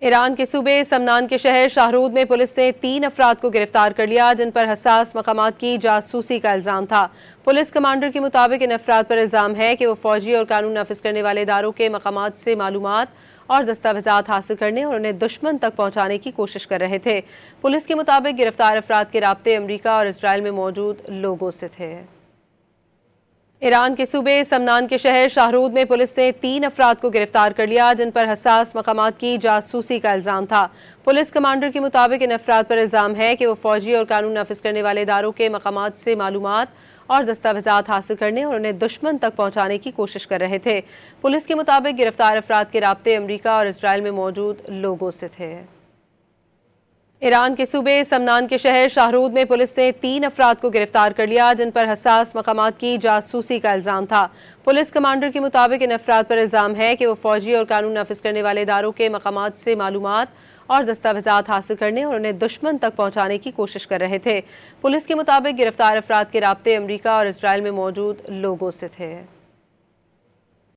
ایران کے صوبے سمنان کے شہر شاہرود میں پولیس نے 3 افراد کو گرفتار کر لیا جن پر حساس مقامات کی جاسوسی کا الزام تھا۔ پولیس کمانڈر کے مطابق ان افراد پر الزام ہے کہ وہ فوجی اور قانون نافذ کرنے والے اداروں کے مقامات سے معلومات اور دستاویزات حاصل کرنے اور انہیں دشمن تک پہنچانے کی کوشش کر رہے تھے۔ پولیس کے مطابق گرفتار افراد کے رابطے امریکہ اور اسرائیل میں موجود لوگوں سے تھے۔ ایران کے صوبے سمنان کے شہر شاہرود میں پولیس نے 3 افراد کو گرفتار کر لیا جن پر حساس مقامات کی جاسوسی کا الزام تھا۔ پولیس کمانڈر کے مطابق ان افراد پر الزام ہے کہ وہ فوجی اور قانون نافذ کرنے والے اداروں کے مقامات سے معلومات اور دستاویزات حاصل کرنے اور انہیں دشمن تک پہنچانے کی کوشش کر رہے تھے۔ پولیس کے مطابق گرفتار افراد کے رابطے امریکہ اور اسرائیل میں موجود لوگوں سے تھے۔ ایران کے صوبے سمنان کے شہر شاہرود میں پولیس نے 3 افراد کو گرفتار کر لیا جن پر حساس مقامات کی جاسوسی کا الزام تھا۔ پولیس کمانڈر کے مطابق ان افراد پر الزام ہے کہ وہ فوجی اور قانون نافذ کرنے والے اداروں کے مقامات سے معلومات اور دستاویزات حاصل کرنے اور انہیں دشمن تک پہنچانے کی کوشش کر رہے تھے۔ پولیس کے مطابق گرفتار افراد کے رابطے امریکہ اور اسرائیل میں موجود لوگوں سے تھے۔